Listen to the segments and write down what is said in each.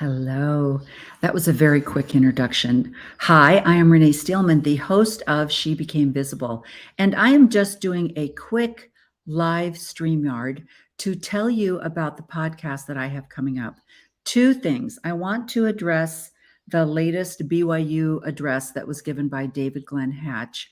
Hello. That was a very quick introduction. Hi, I am Renee Steelman, the host of She Became Visible, and I am just doing a quick live StreamYard to tell you about the podcast that I have coming up. Two things. I want to address the latest BYU address that was given by David Glenn Hatch,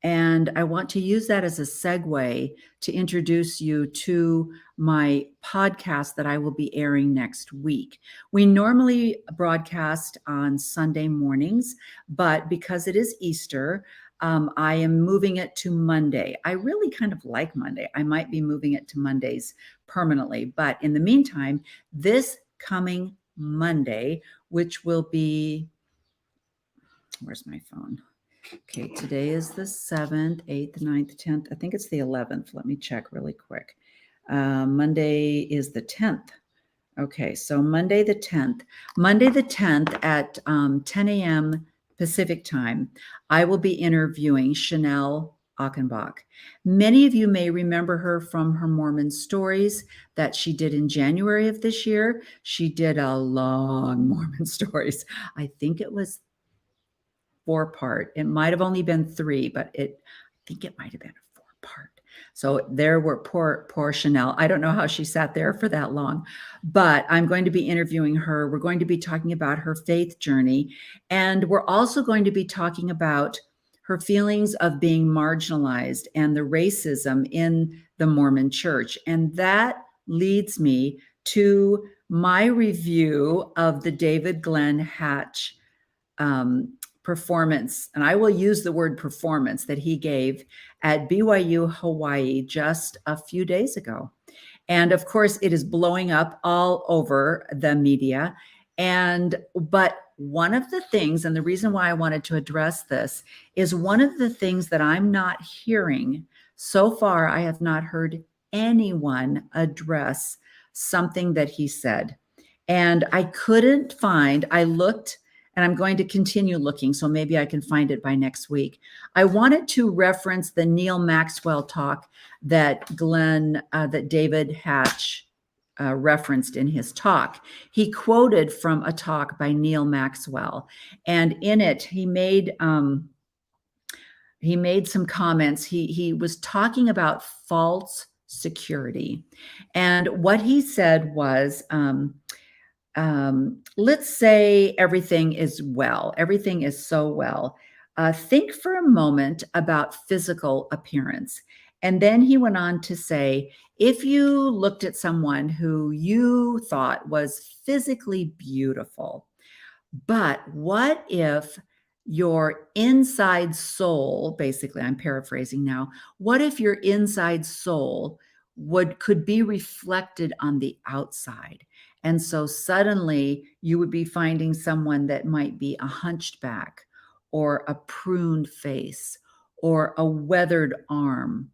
and I want to use that as a segue to introduce you to my podcast that I will be airing next week. We normally broadcast on Sunday mornings, but because it is Easter, I am moving it to Monday. I really kind of like Monday. I might be moving it to Mondays permanently, but in the meantime, this coming Monday, which will be, where's my phone? Okay, today is the 7th, 8th, 9th, 10th. I think it's the 11th. Let me check really quick. Monday is the 10th. Okay, so Monday the 10th. Monday the 10th at 10 a.m. Pacific time, I will be interviewing Chanel Achenbach. Many of you may remember her from her Mormon stories that she did in January of this year. She did a long Mormon stories. I think it was 4-part. It might have only been 3, but I think it might have been a 4-part. So there were poor Chanel. I don't know how she sat there for that long, but I'm going to be interviewing her. We're going to be talking about her faith journey, and we're also going to be talking about her feelings of being marginalized and the racism in the Mormon church. And that leads me to my review of the David Glenn Hatch performance, and I will use the word performance, that he gave at BYU Hawaii just a few days ago. And of course, it is blowing up all over the media. But one of the things, and the reason why I wanted to address this, is one of the things that I'm not hearing so far. I have not heard anyone address something that he said. And I couldn't find, I looked, and I'm going to continue looking, so maybe I can find it by next week. I wanted to reference the Neil Maxwell talk that David Hatch referenced in his talk. He quoted from a talk by Neil Maxwell, and in it he made some comments. He was talking about false security, and what he said was, let's say everything is well, everything is so well. Think for a moment about physical appearance. And then he went on to say, if you looked at someone who you thought was physically beautiful, but what if your inside soul, basically, I'm paraphrasing now, what if your inside soul could be reflected on the outside? And so suddenly you would be finding someone that might be a hunched back, or a pruned face, or a weathered arm.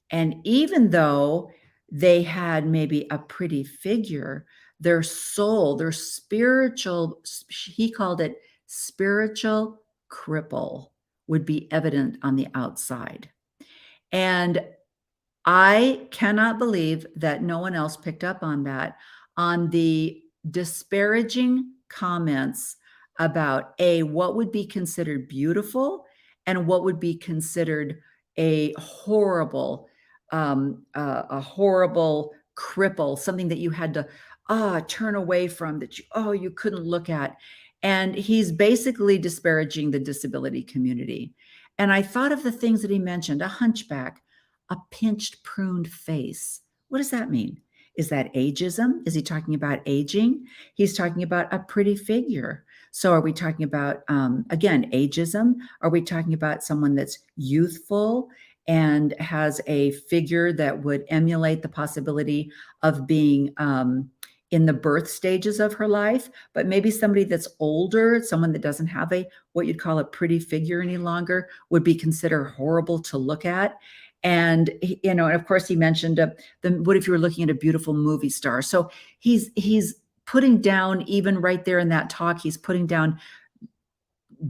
And even though they had maybe a pretty figure, their soul, their spiritual, he called it spiritual cripple, would be evident on the outside. And I cannot believe that no one else picked up on that, on the disparaging comments about what would be considered beautiful and what would be considered a horrible cripple, something that you had to turn away from, that you couldn't look at. And he's basically disparaging the disability community. And I thought of the things that he mentioned: a hunchback, a pinched, pruned face. What does that mean? Is that ageism? Is he talking about aging? He's talking about a pretty figure. So are we talking about, again, ageism? Are we talking about someone that's youthful and has a figure that would emulate the possibility of being in the birth stages of her life, but maybe somebody that's older, someone that doesn't have what you'd call a pretty figure any longer, would be considered horrible to look at? And, and of course he mentioned what if you were looking at a beautiful movie star? So he's putting down, even right there in that talk, he's putting down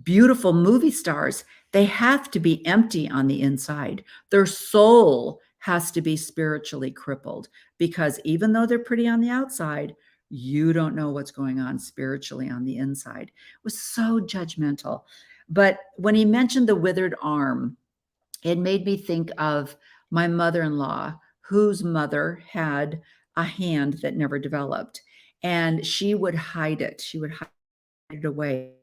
beautiful movie stars. They have to be empty on the inside. Their soul has to be spiritually crippled, because even though they're pretty on the outside, You don't know what's going on spiritually on the inside. It was so judgmental. But when he mentioned the withered arm, it made me think of my mother-in-law, whose mother had a hand that never developed, and she would hide it. She would hide it away,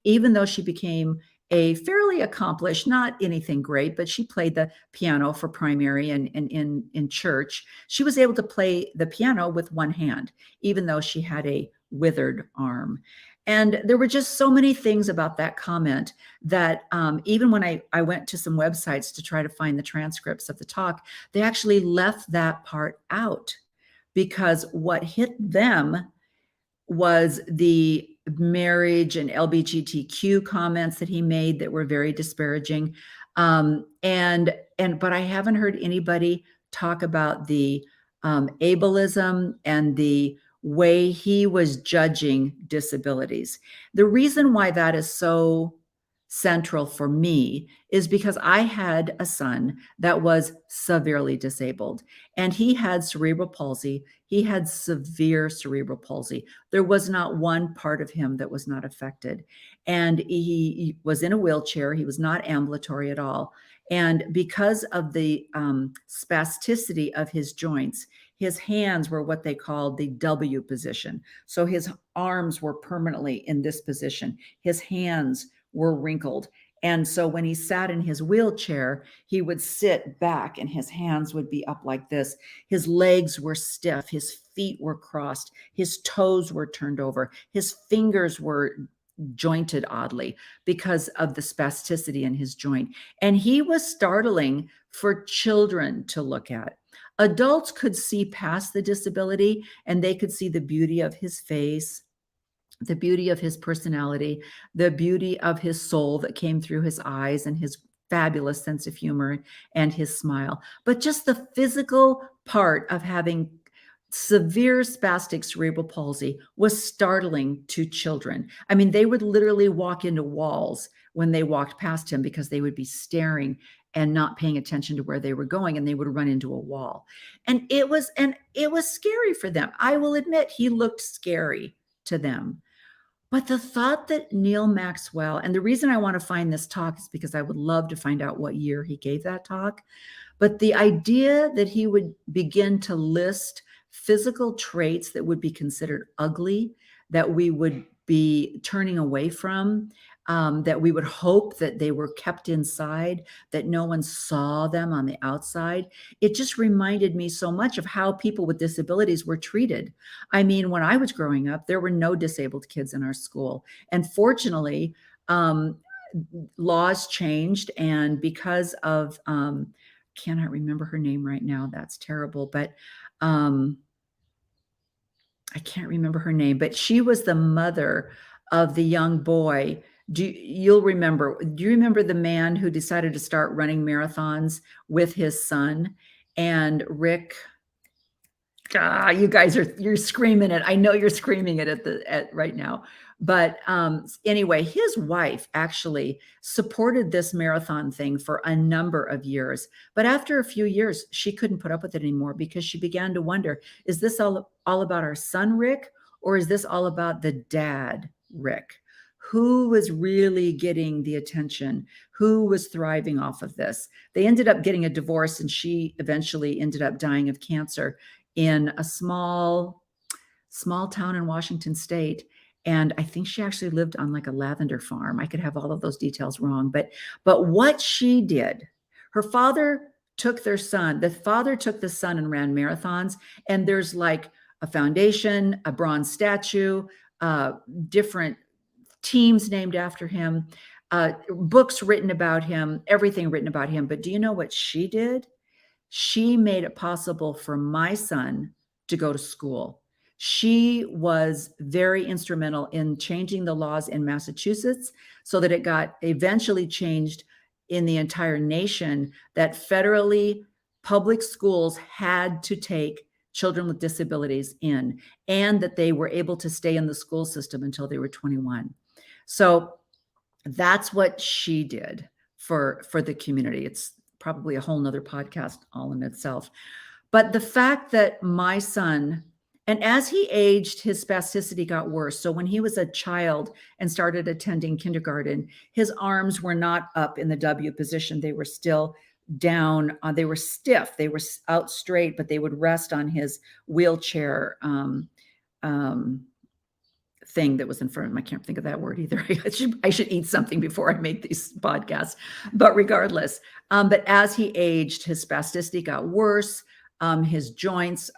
even though she became a fairly accomplished, not anything great, but she played the piano for primary and in church. She was able to play the piano with one hand, even though she had a withered arm. And there were just so many things about that comment that even when I went to some websites to try to find the transcripts of the talk, they actually left that part out because what hit them was the marriage and LGBTQ comments that he made that were very disparaging. But I haven't heard anybody talk about the ableism and the way he was judging disabilities. The reason why that is so central for me is because I had a son that was severely disabled, and he had cerebral palsy. He had severe cerebral palsy. There was not one part of him that was not affected. And he was in a wheelchair. He was not ambulatory at all. And because of the spasticity of his joints, his hands were what they called the W position. So his arms were permanently in this position. His hands were wrinkled. And so when he sat in his wheelchair, he would sit back and his hands would be up like this. His legs were stiff. His feet were crossed. His toes were turned over. His fingers were jointed oddly because of the spasticity in his joint. And he was startling for children to look at. Adults could see past the disability and they could see the beauty of his face, the beauty of his personality, the beauty of his soul that came through his eyes and his fabulous sense of humor and his smile. But just the physical part of having severe spastic cerebral palsy was startling to children. I mean, they would literally walk into walls when they walked past him because they would be staring and not paying attention to where they were going, and they would run into a wall. And it was scary for them. I will admit he looked scary to them. But the thought that Neil Maxwell, and the reason I want to find this talk is because I would love to find out what year he gave that talk. But the idea that he would begin to list physical traits that would be considered ugly, that we would be turning away from, that we would hope that they were kept inside, that no one saw them on the outside. It just reminded me so much of how people with disabilities were treated. I mean, when I was growing up, there were no disabled kids in our school. And fortunately, laws changed. And because of, cannot remember her name right now, that's terrible, but I can't remember her name, but she was the mother of the young boy. Do you remember the man who decided to start running marathons with his son? And Rick, you guys you're screaming it. I know you're screaming it at right now. But anyway, his wife actually supported this marathon thing for a number of years. But after a few years, she couldn't put up with it anymore because she began to wonder, is this all about our son, Rick? Or is this all about the dad, Rick? Who was really getting the attention? Who was thriving off of this? They ended up getting a divorce, and she eventually ended up dying of cancer in a small town in Washington state. And I think she actually lived on like a lavender farm. I could have all of those details wrong, but what she did, her father took their son, the father took the son and ran marathons. And there's like a foundation, a bronze statue, different teams named after him, books written about him, everything written about him. But do you know what she did? She made it possible for my son to go to school. She was very instrumental in changing the laws in Massachusetts so that it got eventually changed in the entire nation, that federally public schools had to take children with disabilities in, and that they were able to stay in the school system until they were 21. So that's what she did for the community. It's probably a whole nother podcast all in itself. But the fact that my son, And as he aged, his spasticity got worse. So when he was a child and started attending kindergarten, his arms were not up in the W position. They were still down. They were stiff. They were out straight, but they would rest on his wheelchair um, thing that was in front of him. I can't think of that word either. I should eat something before I make these podcasts. But regardless, but as he aged, his spasticity got worse. His joints,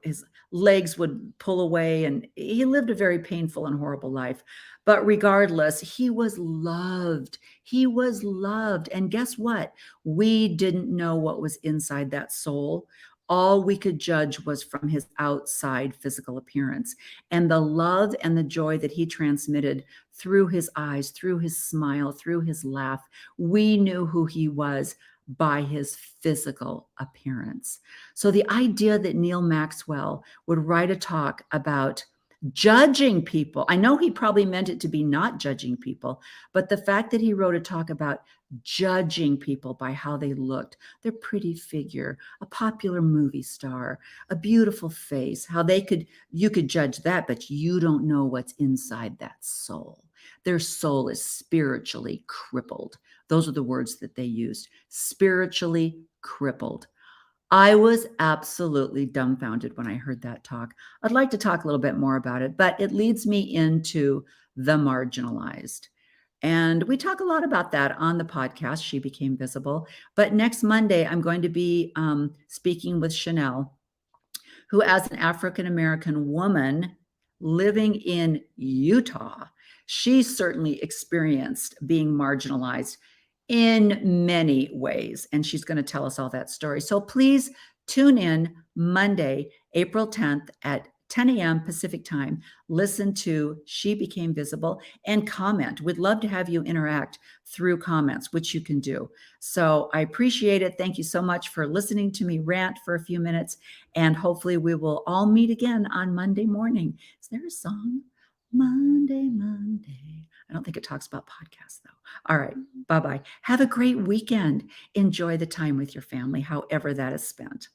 his legs would pull away, and he lived a very painful and horrible life. But regardless, he was loved. He was loved. And guess what? We didn't know what was inside that soul. All we could judge was from his outside physical appearance. And the love and the joy that he transmitted through his eyes, through his smile, through his laugh, we knew who he was by his physical appearance. So the idea that Neil Maxwell would write a talk about judging people, I know he probably meant it to be not judging people, but the fact that he wrote a talk about judging people by how they looked, their pretty figure, a popular movie star, a beautiful face, how you could judge that, but you don't know what's inside that soul. Their soul is spiritually crippled. Those are the words that they used, spiritually crippled. I was absolutely dumbfounded when I heard that talk. I'd like to talk a little bit more about it, but it leads me into the marginalized. And we talk a lot about that on the podcast, She Became Visible. But next Monday, I'm going to be speaking with Chanel, who, as an African-American woman living in Utah, she certainly experienced being marginalized in many ways. And she's going to tell us all that story. So please tune in Monday, April 10th at 10 a.m. Pacific time. Listen to She Became Visible and comment. We'd love to have you interact through comments, which you can do. So I appreciate it. Thank you so much for listening to me rant for a few minutes. And hopefully we will all meet again on Monday morning. Is there a song? Monday, Monday. I don't think it talks about podcasts though. All right. Bye-bye. Have a great weekend. Enjoy the time with your family, however that is spent.